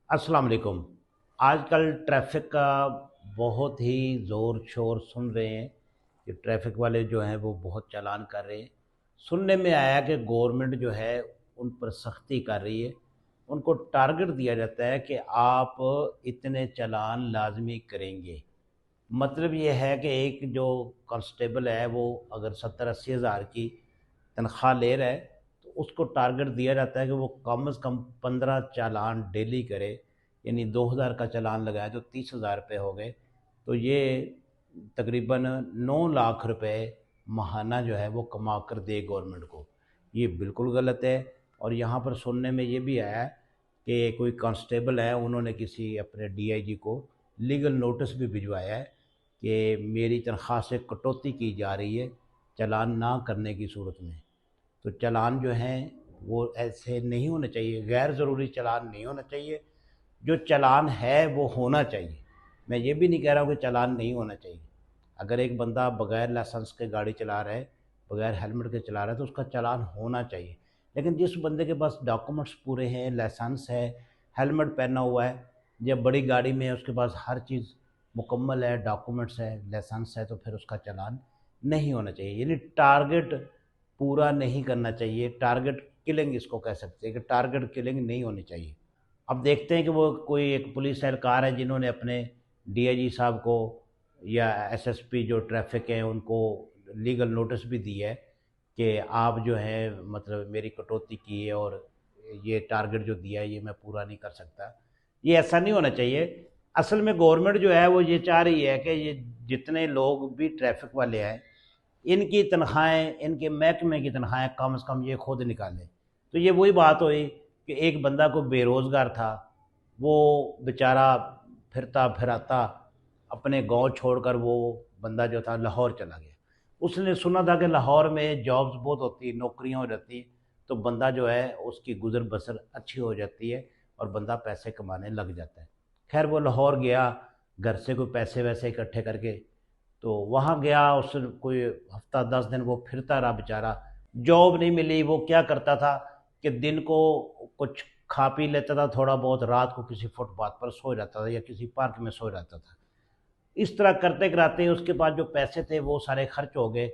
अस्सलाम वालेकुम। आजकल ट्रैफ़िक का बहुत ही ज़ोर शोर सुन रहे हैं कि ट्रैफ़िक वाले जो हैं वो बहुत चालान कर रहे हैं। सुनने में आया कि गवर्नमेंट जो है उन पर सख्ती कर रही है। उनको टारगेट दिया जाता है कि आप इतने चालान लाजमी करेंगे। मतलब ये है कि एक जो कांस्टेबल है वो अगर 70-80 हज़ार की तनख्वाह ले रहा है तो उसको टारगेट दिया जाता है कि वो कम से कम 15 चालान डेली करे। यानी 2000 का चालान लगाए तो 30,000 रुपये हो गए। तो ये तकरीबन 9 लाख रुपए माहाना जो है वो कमा कर दे गवर्नमेंट को। ये बिल्कुल गलत है। और यहाँ पर सुनने में ये भी आया है कि कोई कांस्टेबल है, उन्होंने किसी अपने डीआईजी को लीगल नोटिस भी भिजवाया है कि मेरी तनख्वाह से कटौती की जा रही है चालान ना करने की सूरत में। तो चालान जो हैं वो ऐसे नहीं होने चाहिए, गैर ज़रूरी चालान नहीं होना चाहिए। जो चालान है वो होना चाहिए। मैं ये भी नहीं कह रहा हूँ कि चालान नहीं होना चाहिए। अगर एक बंदा बगैर लाइसेंस के गाड़ी चला रहा है, बगैर हेलमेट के चला रहा है तो उसका चालान होना चाहिए। लेकिन जिस बंदे के पास डॉक्यूमेंट्स पूरे हैं, लाइसेंस है, हेलमेट पहना हुआ है, या बड़ी गाड़ी में है, उसके पास हर चीज़ मुकम्मल है, डॉक्यूमेंट्स है, लाइसेंस है, तो फिर उसका चालान नहीं होना चाहिए। यानी टारगेट पूरा नहीं करना चाहिए। टारगेट किलिंग इसको कह सकते हैं कि टारगेट किलिंग नहीं होनी चाहिए। अब देखते हैं कि वो कोई एक पुलिस एहलकार है जिन्होंने अपने डीआईजी साहब को या एसएसपी जो ट्रैफिक है उनको लीगल नोटिस भी दिया है कि आप जो है मतलब मेरी कटौती की है और ये टारगेट जो दिया है ये मैं पूरा नहीं कर सकता। ये ऐसा नहीं होना चाहिए। असल में गवर्नमेंट जो है वो ये चाह रही है कि ये जितने लोग भी ट्रैफिक वाले हैं इनकी तनख्वाहें, इनके महकमे की तनख्वाहें कम से कम ये खुद निकालें। तो ये वही बात हुई कि एक बंदा को बेरोज़गार था, वो बेचारा फिरता फिराता अपने गांव छोड़कर वो बंदा जो था लाहौर चला गया। उसने सुना था कि लाहौर में जॉब्स बहुत होती, नौकरियां हो जाती, तो बंदा जो है उसकी गुजर बसर अच्छी हो जाती है और बंदा पैसे कमाने लग जाता है। खैर वो लाहौर गया, घर से कोई पैसे वैसे इकट्ठे करके, तो वहाँ गया। उस कोई हफ्ता 10 दिन वो फिरता रहा बेचारा, जॉब नहीं मिली। वो क्या करता था कि दिन को कुछ खा पी लेता था थोड़ा बहुत, रात को किसी फुटपाथ पर सो जाता था या किसी पार्क में सो जाता था। इस तरह करते कराते उसके पास जो पैसे थे वो सारे खर्च हो गए।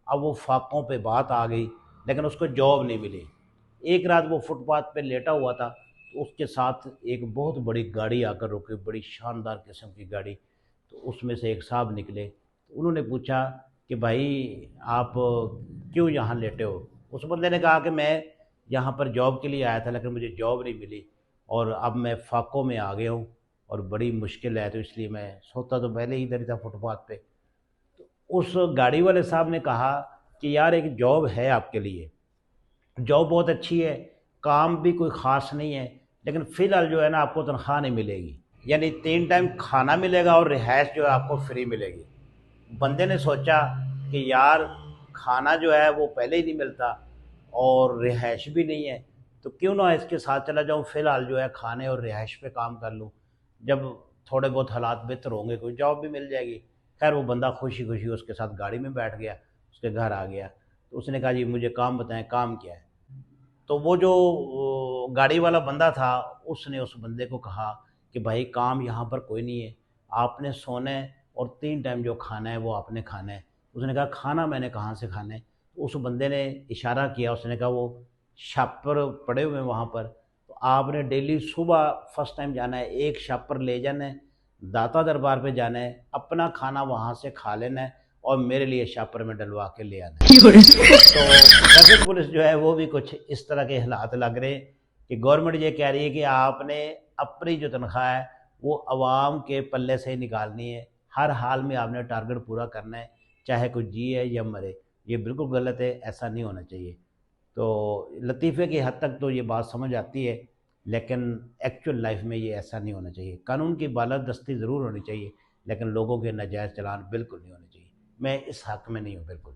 अब वो फाकों पे बात आ गई, लेकिन उसको जॉब नहीं मिली। एक रात वो फुटपाथ पे लेटा हुआ था तो उसके साथ एक बहुत बड़ी गाड़ी आकर रुकी, बड़ी शानदार किस्म की गाड़ी। तो उसमें से एक साहब निकले, तो उन्होंने पूछा कि भाई आप क्यों यहाँ लेटे हो। उस बंदे ने कहा कि मैं यहाँ पर जॉब के लिए आया था लेकिन मुझे जॉब नहीं मिली और अब मैं फाकों में आ गया हूँ और बड़ी मुश्किल है, तो इसलिए मैं सोता तो पहले ही इधर ही था फुटपाथ पे। तो उस गाड़ी वाले साहब ने कहा कि यार एक जॉब है आपके लिए, जॉब बहुत अच्छी है, काम भी कोई ख़ास नहीं है, लेकिन फ़िलहाल जो है ना आपको तनख्वाह नहीं मिलेगी। यानी 3 टाइम खाना मिलेगा और रिहाइश जो है आपको फ्री मिलेगी। बंदे ने सोचा कि यार खाना जो है वो पहले ही नहीं मिलता और रिहाइश भी नहीं है, तो क्यों ना इसके साथ चला जाऊँ, फ़िलहाल जो है खाने और रिहाइश पे काम कर लूँ। जब थोड़े बहुत हालात बेहतर होंगे कोई जॉब भी मिल जाएगी। खैर वो बंदा खुशी खुशी उसके साथ गाड़ी में बैठ गया, उसके घर आ गया। तो उसने कहा जी मुझे काम बताएं, काम क्या है। तो वो जो गाड़ी वाला बंदा था उसने उस बंदे को कहा कि भाई काम यहाँ पर कोई नहीं है, आपने सोना है और 3 टाइम जो खाना है वो आपने खाना है। उसने कहा खाना मैंने कहाँ से खाना है। तो उस बंदे ने इशारा किया, उसने कहा वो छापर पड़े हुए हैं वहाँ पर, तो आपने डेली सुबह फर्स्ट टाइम जाना है, एक छापर ले जाना है, दाता दरबार पे जाना है, अपना खाना वहाँ से खा लेना है और मेरे लिए छापर में डलवा के ले आना है। तो ट्रैफिक पुलिस जो है वो भी कुछ इस तरह के हालात लग रहे हैं कि गवर्नमेंट ये कह रही है कि आपने अपनी जो तनख्वाह है वो आवाम के पल्ले से ही निकालनी है, हर हाल में आपने टारगेट पूरा करना है, चाहे कोई जिए या मरे। ये बिल्कुल गलत है, ऐसा नहीं होना चाहिए। तो लतीफ़े की हद तक तो ये बात समझ आती है, लेकिन एक्चुअल लाइफ में ये ऐसा नहीं होना चाहिए। कानून की बालादस्ती ज़रूर होनी चाहिए, लेकिन लोगों के नाजायज़ चलान बिल्कुल नहीं होने चाहिए। मैं इस हक़ में नहीं हूँ बिल्कुल।